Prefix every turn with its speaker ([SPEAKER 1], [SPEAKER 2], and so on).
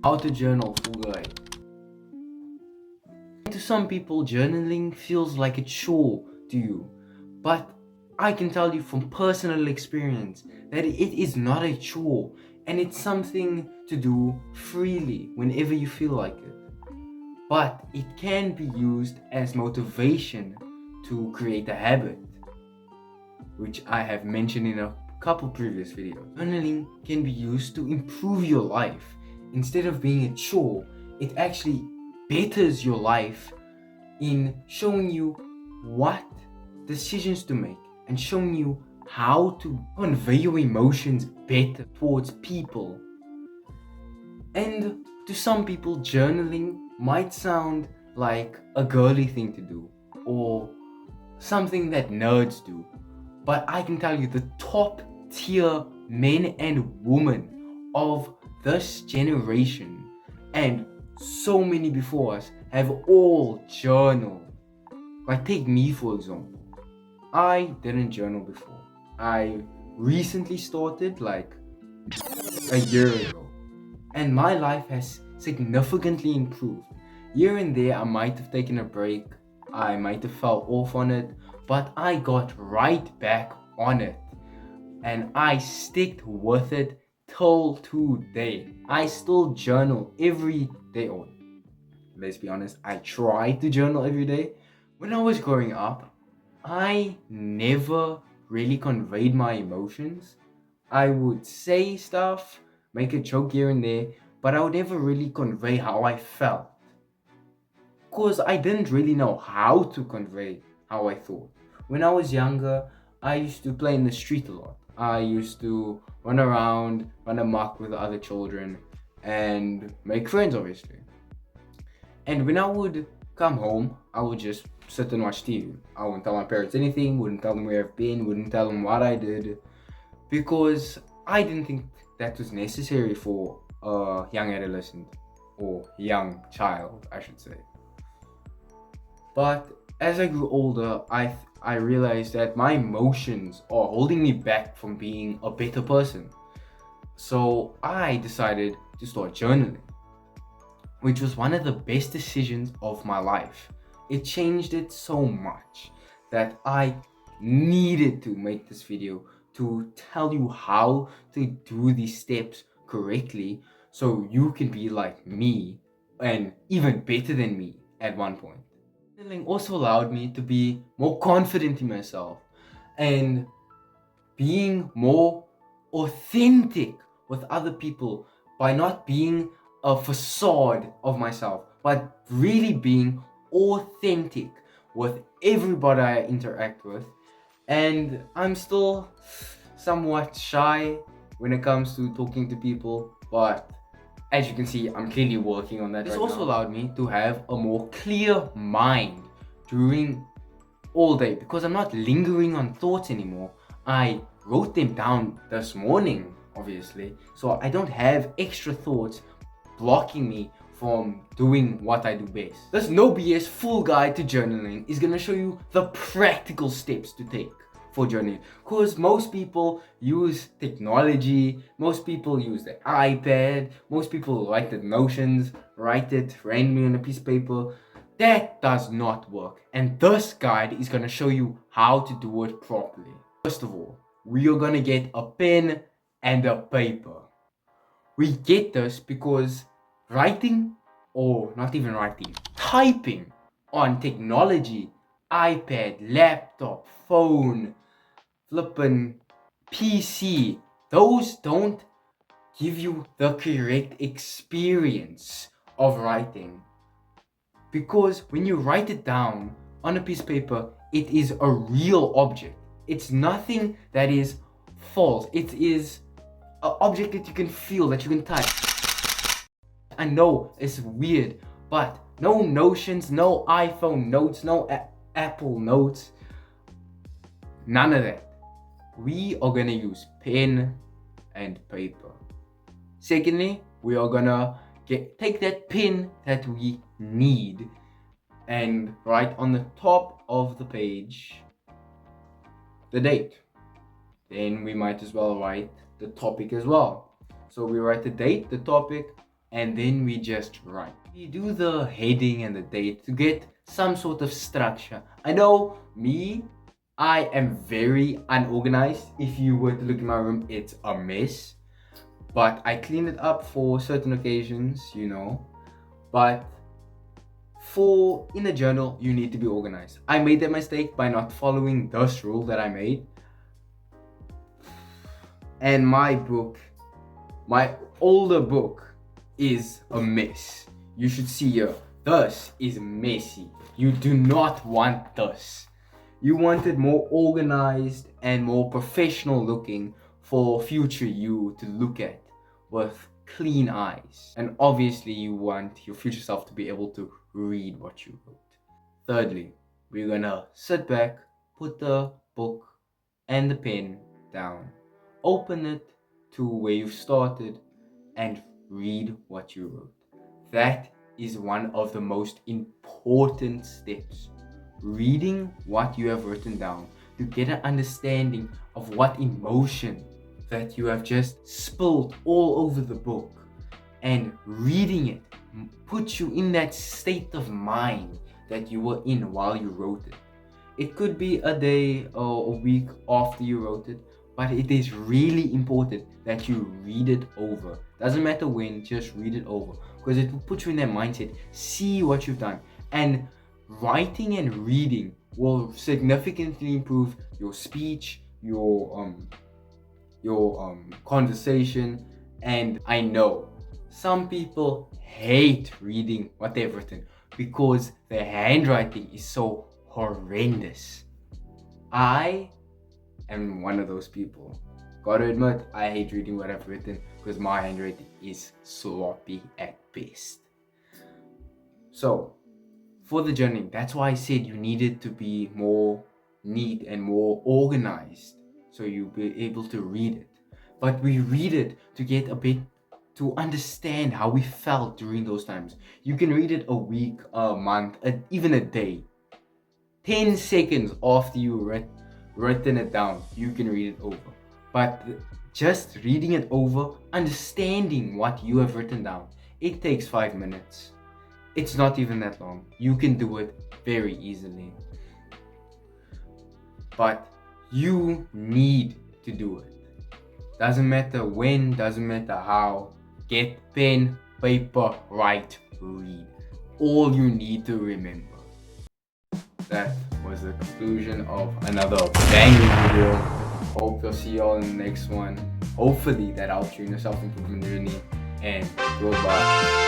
[SPEAKER 1] How to journal full guide. To some people, journaling feels like a chore to you, but I can tell you from personal experience that it is not a chore and it's something to do freely whenever you feel like it. But it can be used as motivation to create a habit, which I have mentioned in a couple previous videos. Journaling can be used to improve your life. Instead of being a chore, it actually betters your life in showing you what decisions to make and showing you how to convey your emotions better towards people. And to some people, journaling might sound like a girly thing to do or something that nerds do. But I can tell you the top tier men and women of this generation and so many before us have all journaled. Like, take me for example. I didn't journal before. I recently started like a year ago, and my life has significantly improved. Here and there, I might have taken a break, I might have fell off on it, but I got right back on it and I sticked with it till today. I still journal every day. Or let's be honest, I try to journal every day. When I was growing up, I never really conveyed my emotions. I would say stuff, make a joke here and there, but I would never really convey how I felt. Because I didn't really know how to convey how I thought. When I was younger, I used to play in the street a lot. I used to run around, run amok with other children, and make friends, obviously. And when I would come home, I would just sit and watch TV. I wouldn't tell my parents anything, wouldn't tell them where I've been, wouldn't tell them what I did, because I didn't think that was necessary for a young adolescent or young child, I should say. But as I grew older, I realized that my emotions are holding me back from being a better person. So I decided to start journaling, which was one of the best decisions of my life. It changed it so much that I needed to make this video to tell you how to do these steps correctly so you can be like me and even better than me at one point. Journaling also allowed me to be more confident in myself and being more authentic with other people by not being a facade of myself, but really being authentic with everybody I interact with. And I'm still somewhat shy when it comes to talking to people, but as you can see, I'm clearly working on that. This also allowed me to have a more clear mind during all day because I'm not lingering on thoughts anymore. I wrote them down this morning, obviously, so I don't have extra thoughts blocking me from doing what I do best. This no BS full guide to journaling is gonna show you the practical steps to take for journaling, because most people use technology, most people use the iPad, most people write the notions, write it randomly on a piece of paper. That does not work, and this guide is gonna show you how to do it properly. First of all, we are gonna get a pen and a paper. We get this because writing, or not even writing, typing on technology, iPad, laptop, phone, flippin' PC, those don't give you the correct experience of writing. Because when you write it down on a piece of paper, it is a real object. It's nothing that is false. It is an object that you can feel, that you can touch. I know it's weird, but no Notions, no iPhone notes, no Apple notes, none of that. We are gonna use pen and paper. Secondly, we are gonna take that pen that we need and write on the top of the page the date. Then we might as well write the topic as well. So we write the date, the topic, and then we just write. We do the heading and the date to get some sort of structure. I know me, I am very unorganized. If you were to look in my room, it's a mess. But I clean it up for certain occasions, you know. But for in a journal, you need to be organized. I made that mistake by not following this rule that I made. And my older book, is a mess. You should see here. This is messy. You do not want this. You want it more organized and more professional looking for future you to look at with clean eyes. And obviously you want your future self to be able to read what you wrote. Thirdly, we're gonna sit back, put the book and the pen down, open it to where you started, and read what you wrote. That is one of the most important steps. Reading what you have written down to get an understanding of what emotion that you have just spilled all over the book, and reading it puts you in that state of mind that you were in while you wrote it. It could be a day or a week after you wrote it, but it is really important that you read it over. Doesn't matter when, just read it over, because it will put you in that mindset. See what you've done, and writing and reading will significantly improve your speech, your conversation. And I know some people hate reading what they've written because their handwriting is so horrendous. I am one of those people. Gotta admit, I hate reading what I've written because my handwriting is sloppy at best. So, for the journaling, that's why I said you needed to be more neat and more organized so you'll be able to read it. But we read it to get a bit to understand how we felt during those times. You can read it a week, a month, even a day. 10 seconds after you written it down, you can read it over. But just reading it over, understanding what you have written down, it takes 5 minutes. It's not even that long. You can do it very easily. But you need to do it. Doesn't matter when, doesn't matter how. Get pen, paper, write, read. All you need to remember. That was the conclusion of another banging video. Hope you'll see y'all in the next one. Hopefully that helps you in your self-improvement journey. And goodbye.